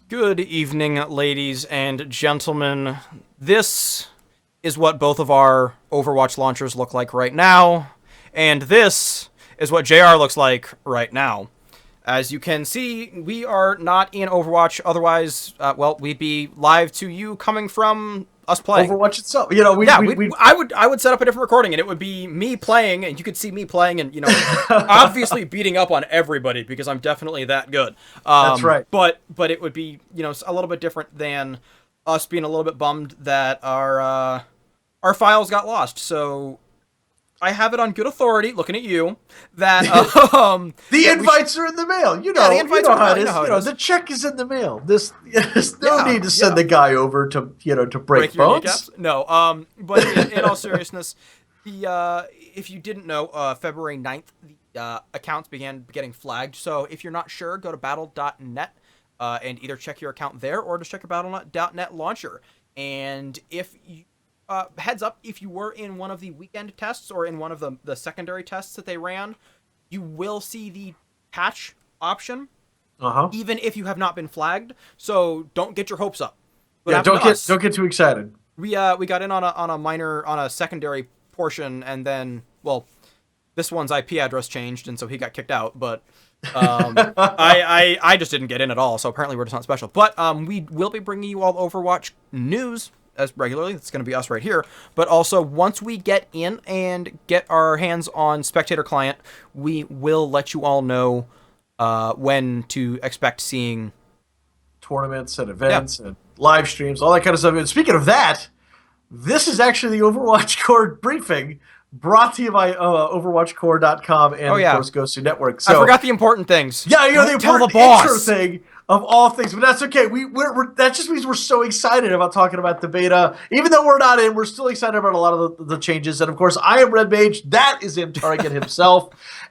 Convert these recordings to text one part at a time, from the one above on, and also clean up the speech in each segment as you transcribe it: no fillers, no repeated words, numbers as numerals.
Good evening, ladies and gentlemen. This is what both of our Overwatch launchers look like right now, and this is what JR looks like right now. As you can see, we are not in Overwatch, otherwise, we'd be live to you coming from us playing. Overwatch itself. I would set up a different recording, and it would be me playing, and you could see me playing, and obviously beating up on everybody because I'm definitely that good. That's right. But it would be a little bit different than us being a little bit bummed that our files got lost. So I have it on good authority, looking at you, that the invites are in the mail. The invites are in the mail. The check is in the there's no need to send the guy over to break bones. No, but in all seriousness, if you didn't know, February 9th, the accounts began getting flagged. So if you're not sure, go to battle.net and either check your account there or just check your battle.net launcher. And if you heads up, if you were in one of the weekend tests or in one of the secondary tests that they ran, you will see the patch option, even if you have not been flagged. So don't get your hopes up. Don't get too excited. We got in on a secondary portion, and then this one's IP address changed, and so he got kicked out. But I just didn't get in at all. So apparently we're just not special. But we will be bringing you all Overwatch news as regularly. It's going to be us right here. But also, once we get in and get our hands on Spectator Client, we will let you all know when to expect seeing tournaments and events and live streams, all that kind of stuff. And speaking of that, this is actually the Overwatch Core briefing brought to you by OverwatchCore.com and, of course, Goes to Network. So, I forgot the important things. Yeah, the important intro thing of all things, but that's okay. That just means we're so excited about talking about the beta. Even though we're not in, we're still excited about a lot of the changes. And of course, I am Redmage. That is MTarget himself.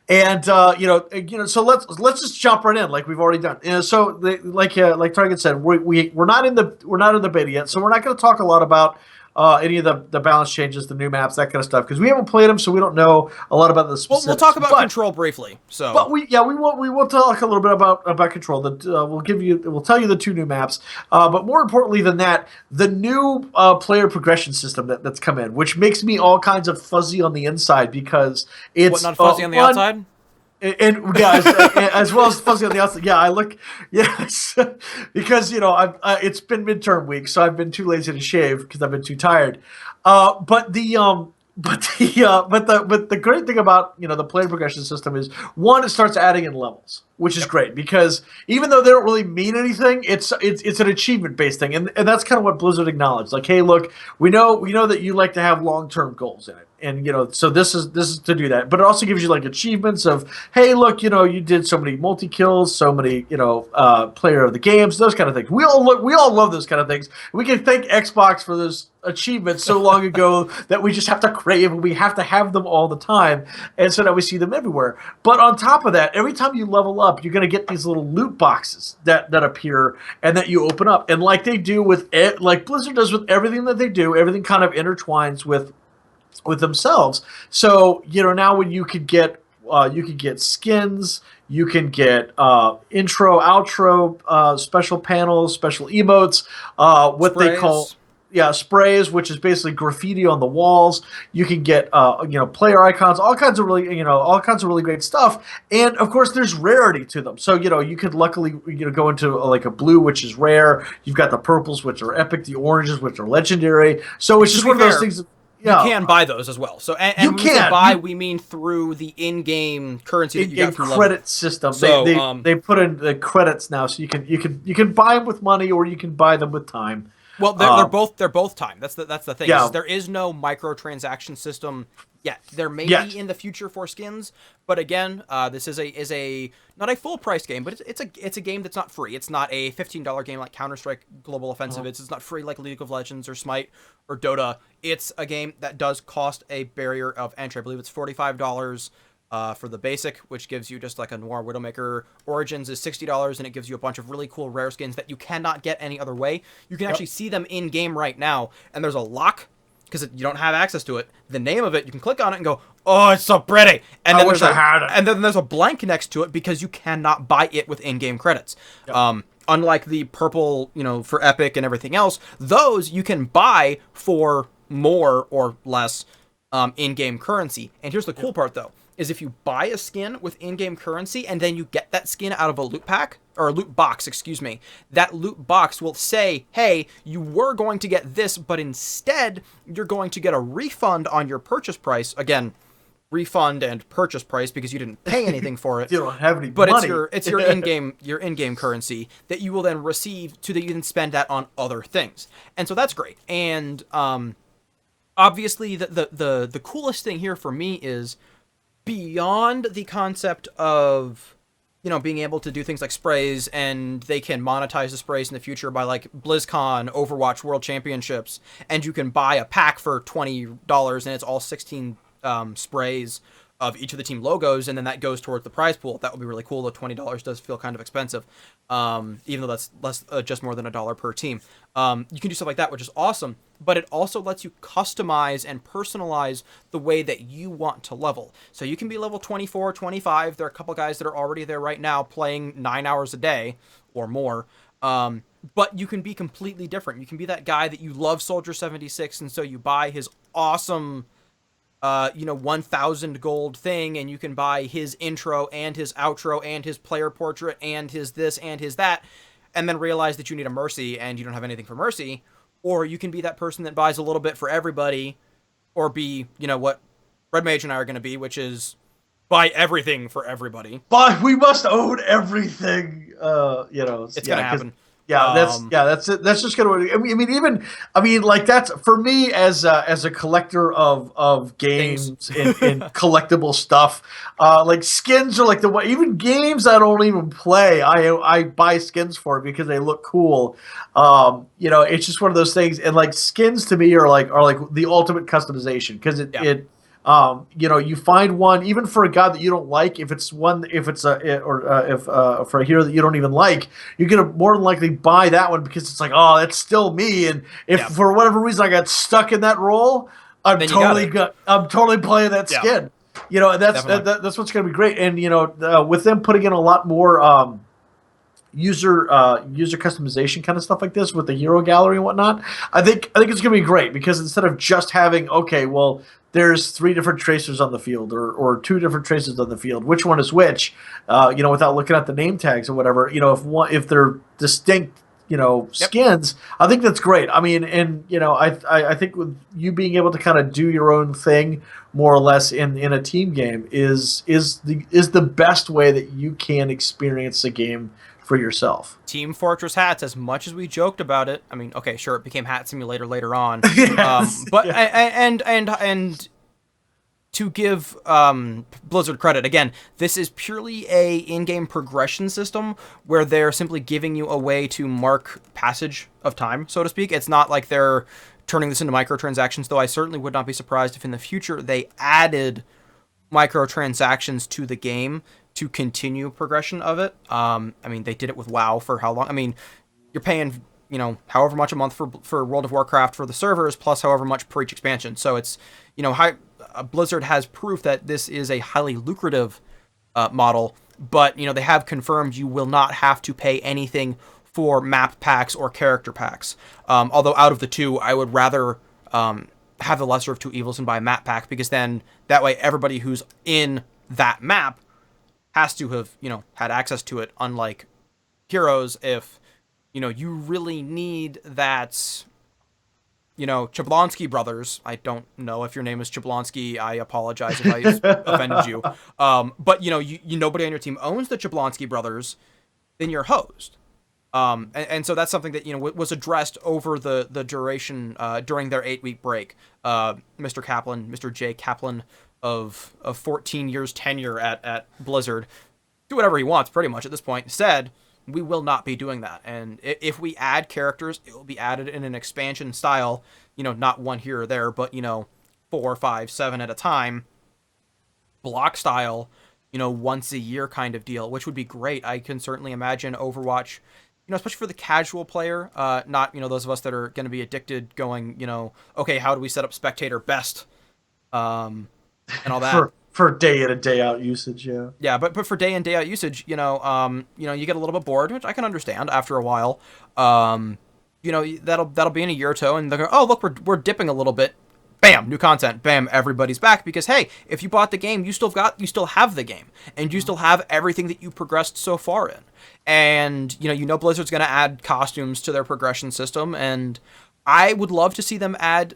And so let's just jump right in, like we've already done. Like Target said, we're not in the beta yet, so we're not going to talk a lot about any of the balance changes, the new maps, that kind of stuff, because we haven't played them, so we don't know a lot about the specifics. We'll talk about Control briefly. But we will talk a little bit about Control. We'll tell you the two new maps, but more importantly than that, the new player progression system that's come in, which makes me all kinds of fuzzy on the inside because it's not fuzzy on the outside. And as well as fuzzy on the outside. Yes, because it's been midterm week, so I've been too lazy to shave because I've been too tired. But the great thing about the player progression system is, one, it starts adding in levels, which is great because even though they don't really mean anything, it's an achievement based thing, and that's kind of what Blizzard acknowledged. Like, hey, look, we know that you like to have long-term goals in it. And so this is to do that, but it also gives you like achievements of, hey, look, you did so many multi-kills, so many player of the games, those kind of things. We all love those kind of things. We can thank Xbox for those achievements so long ago that we just have to crave, and we have to have them all the time, and so now we see them everywhere. But on top of that, every time you level up, you're going to get these little loot boxes that appear and that you open up, and like they do like Blizzard does with everything that they do, everything kind of intertwines with themselves. So now when you could get skins, you can get intro, outro, special panels, special emotes, what sprays. They call sprays, which is basically graffiti on the walls. You can get player icons, all kinds of really great stuff. And of course, there's rarity to them. So you could luckily go into like a blue, which is rare. You've got the purples, which are epic, the oranges, which are legendary. So it's just one of those things. You can buy those as well. So, and when we say buy, we mean through the in-game currency that you get from credit system. So they put in the credits now, so you can buy them with money or you can buy them with time. Well, they're both time. That's the thing. Yeah. There is no microtransaction system yet. There may be in the future for skins, but again, this is a not a full price game, but it's a game that's not free. It's not a $15 game like Counter-Strike Global Offensive. It's not free like League of Legends or Smite or Dota. It's a game that does cost a barrier of entry. I believe it's $45 for the basic, which gives you just like a Noir Widowmaker. Origins is $60, and it gives you a bunch of really cool rare skins that you cannot get any other way. You can actually see them in game right now, and there's a lock because you don't have access to it. The name of it, you can click on it and go, oh, it's so pretty. And then there's a blank next to it because you cannot buy it with in-game credits. Yep. unlike the purple, for Epic and everything else, those you can buy for more or less in-game currency. And here's the cool part, though, is if you buy a skin with in-game currency and then you get that skin out of a loot pack, or a loot box, excuse me, that loot box will say, hey, you were going to get this, but instead you're going to get a refund on your purchase price. Again, refund and purchase price because you didn't pay anything for it. You don't have any but money. it's your in-game currency that you will then receive so that you can spend that on other things. And so that's great. And obviously the coolest thing here for me is beyond the concept of being able to do things like sprays, and they can monetize the sprays in the future by like BlizzCon, Overwatch World Championships, and you can buy a pack for $20 and it's all 16 sprays of each of the team logos, and then that goes towards the prize pool. That would be really cool, though $20 does feel kind of expensive, even though that's less, just more than $1 per team. You can do stuff like that, which is awesome, but it also lets you customize and personalize the way that you want to level. So you can be level 24, 25. There are a couple guys that are already there right now playing 9 hours a day or more. But you can be completely different. You can be that guy that you love Soldier 76, and so you buy his awesome 1,000 gold thing, and you can buy his intro and his outro and his player portrait and his this and his that, and then realize that you need a Mercy and you don't have anything for Mercy. Or you can be that person that buys a little bit for everybody, or be, what Redmage and I are going to be, which is buy everything for everybody. But we must own everything, It's going to happen. Yeah, that's it. That's just gonna. I mean, like that's for me as a collector of games and collectible stuff. Like skins are like even games I don't even play. I buy skins for because they look cool. It's just one of those things. And like skins to me are like the ultimate customization because you find one even for a god that you don't like. If it's for a hero that you don't even like, you're gonna more than likely buy that one because it's like, oh, that's still me. And if for whatever reason I got stuck in that role, I'm totally playing that skin. And that's what's gonna be great. And with them putting in a lot more user customization kind of stuff like this with the hero gallery and whatnot, I think it's gonna be great because instead of just having there's 3 different tracers on the field or 2 different tracers on the field, which one is which, without looking at the name tags or whatever, if they're distinct skins, I think that's great. I mean, and I think with you being able to kind of do your own thing more or less in a team game is the best way that you can experience the game for yourself. Team Fortress hats, as much as we joked about it, I mean, okay, sure, it became Hat Simulator later on. But and to give Blizzard credit, again, this is purely a in-game progression system where they're simply giving you a way to mark passage of time, so to speak. It's not like they're turning this into microtransactions, though I certainly would not be surprised if in the future they added microtransactions to the game to continue progression of it. They did it with WoW for how long? I mean, you're paying, however much a month for World of Warcraft for the servers, plus however much per each expansion. So it's, Blizzard has proof that this is a highly lucrative model, but, they have confirmed you will not have to pay anything for map packs or character packs. Although out of the two, I would rather have the lesser of two evils and buy a map pack, because then that way everybody who's in that map has to have, had access to it, unlike Heroes. If, you really need that, Chablonsky brothers. I don't know if your name is Chablonsky. I apologize if I offended you. But, nobody on your team owns the Chablonsky brothers, then you're hosed. And so that's something that, was addressed over the duration, during their 8-week break. Mr. J. Kaplan of 14 years tenure at Blizzard, do whatever he wants pretty much at this point, said, we will not be doing that. And if we add characters, it will be added in an expansion style, not one here or there, but, 4, 5, 7 at a time, block style, once a year kind of deal, which would be great. I can certainly imagine Overwatch, especially for the casual player, not, those of us that are going to be addicted going, okay, how do we set up spectator best? And all that. For day in and day out usage, yeah. Yeah, but for day in day out usage, you get a little bit bored, which I can understand after a while. That'll be in a year or two, and they'll go, oh look, we're dipping a little bit. Bam, new content. Bam, everybody's back because hey, if you bought the game, you still have the game, and you still have everything that you progressed so far in. And Blizzard's going to add costumes to their progression system, and I would love to see them add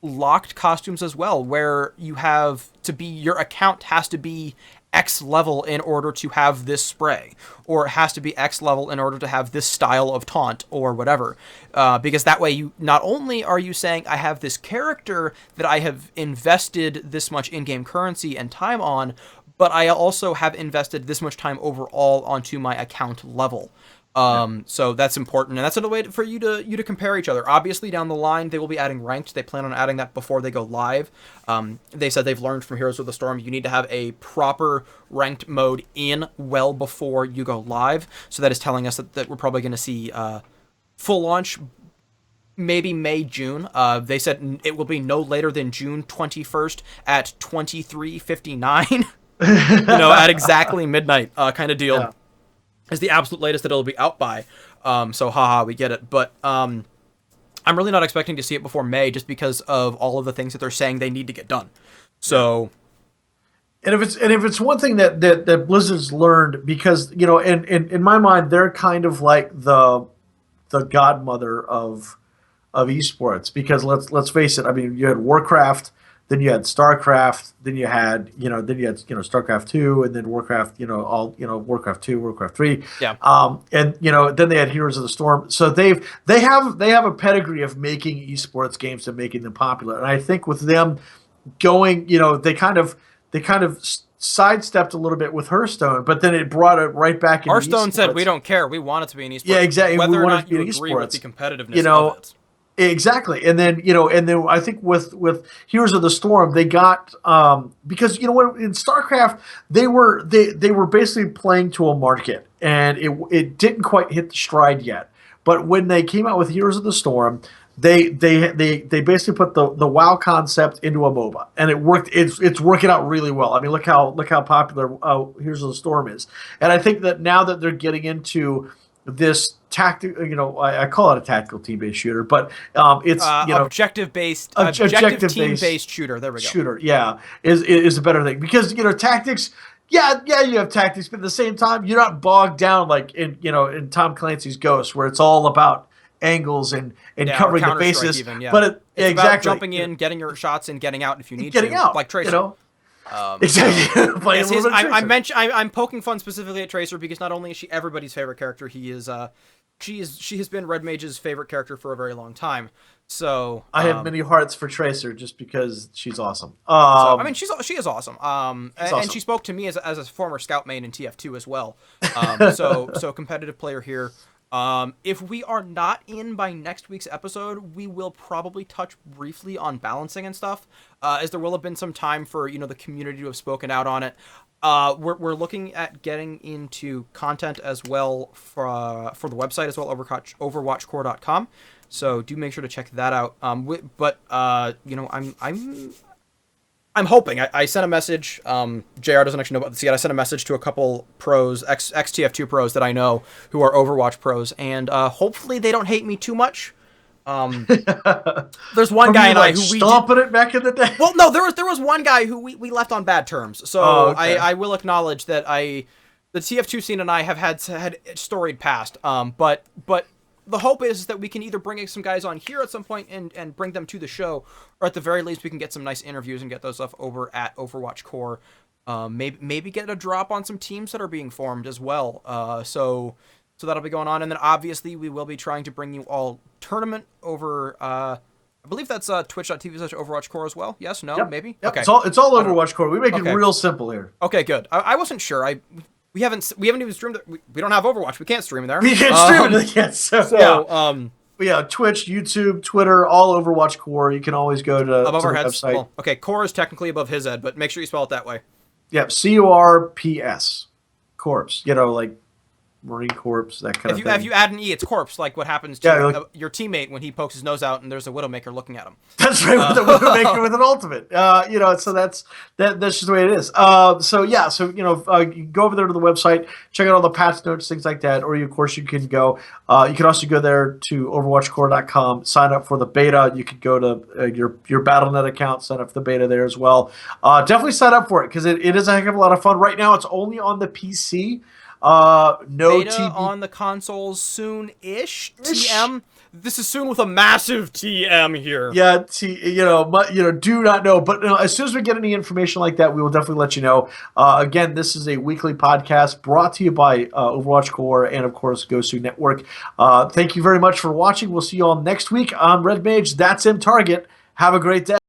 locked costumes as well, where your account has to be X level in order to have this spray, or it has to be X level in order to have this style of taunt or whatever. Because that way you not only are you saying I have this character that I have invested this much in-game currency and time on, but I also have invested this much time overall onto my account level. So that's important, and that's another way for you to compare each other. Obviously, down the line, they will be adding ranked. They plan on adding that before they go live. They said they've learned from Heroes of the Storm, you need to have a proper ranked mode in well before you go live. So that is telling us that we're probably going to see full launch maybe May, June. They said it will be no later than June 21st at 23:59. At exactly midnight kind of deal. Yeah. Is the absolute latest that it'll be out by. So haha, we get it. But I'm really not expecting to see it before May just because of all of the things that they're saying they need to get done. So and if it's one thing that Blizzard's learned, because in my mind they're kind of like the godmother of esports, because let's face it, I mean, you had Warcraft, then you had StarCraft, then you had StarCraft 2, and then Warcraft, Warcraft 2, Warcraft 3. Yeah. And then they had Heroes of the Storm. So they have a pedigree of making esports games and making them popular. And I think with them going, they kind of sidestepped a little bit with Hearthstone, but then it brought it right back into Hearthstone esports. said we don't care, we want it to be an esports. Yeah, exactly. Whether or not you agree with the competitiveness of it. Exactly, and then I think with Heroes of the Storm they got because when in StarCraft they were basically playing to a market, and it didn't quite hit the stride yet. But when they came out with Heroes of the Storm, they basically put the WoW concept into a MOBA, and it worked. It's working out really well. I mean, look how popular Heroes of the Storm is, and I think that now that they're getting into this tactical, I call it a tactical team-based shooter, but it's objective-based team-based shooter. There we go. Shooter, yeah, is a better thing, because tactics. Yeah, you have tactics, but at the same time, you're not bogged down like in Tom Clancy's Ghost, where it's all about angles and covering the bases. Even, yeah. But it's exactly about jumping in, getting your shots, and getting out if you need getting to, out, like Tracer. Exactly. I'm poking fun specifically at Tracer because not only is she everybody's favorite character, she has been Redmage's favorite character for a very long time. So I have many hearts for Tracer just because she's awesome. She is awesome. And she spoke to me as a former scout main in TF2 as well. So competitive player here. If we are not in by next week's episode, we will probably touch briefly on balancing and stuff, as there will have been some time for the community to have spoken out on it. We're looking at getting into content as well for the website as well, overwatchcore.com. So do make sure to check that out. I'm hoping. I sent a message. JR doesn't actually know about this yet. I sent a message to a couple pros, ex-TF2 pros that I know who are Overwatch pros, and hopefully they don't hate me too much. There's one guy and I who we stomping it back in the day. Well, no, there was one guy who we left on bad terms. So okay. I will acknowledge that the TF2 scene and I have had storied past. But the hope is that we can either bring some guys on here at some point and bring them to the show, or at the very least we can get some nice interviews and get those stuff over at Overwatch Core. Maybe get a drop on some teams that are being formed as well. So that'll be going on, and then obviously we will be trying to bring you all tournament over. I believe that's twitch.tv/Overwatch Core as well. Yes, no, yep. Maybe. Yep. Okay, it's all Overwatch Core. We make it real simple here. Okay, good. I wasn't sure. We haven't even streamed it. We don't have Overwatch. We can't stream there. We can't stream it yet. Yeah, Twitch, YouTube, Twitter, all Overwatch Core. You can always go to above our the heads. website. Well, okay, Core is technically above his head, but make sure you spell it that way. Yep, CORPS. Corpse. Marine Corps, that kind of thing. If you add an E, it's corpse, like what happens to your teammate when he pokes his nose out and there's a Widowmaker looking at him. That's right, with a Widowmaker with an ultimate. So that's just the way it is. You go over there to the website, check out all the patch notes, things like that, or of course you can go. You can also go there to overwatchcore.com, sign up for the beta. You could go to your Battle.net account, sign up for the beta there as well. Definitely sign up for it because it is a heck of a lot of fun. Right now, it's only on the PC. No beta TV on the consoles soon-ish. TM. This is soon with a massive TM here. Yeah, do not know. But as soon as we get any information like that, we will definitely let you know. Again, this is a weekly podcast brought to you by Overwatch Core and, of course, Gosu Network. Thank you very much for watching. We'll see you all next week. I'm Redmage. That's MTarget. Have a great day.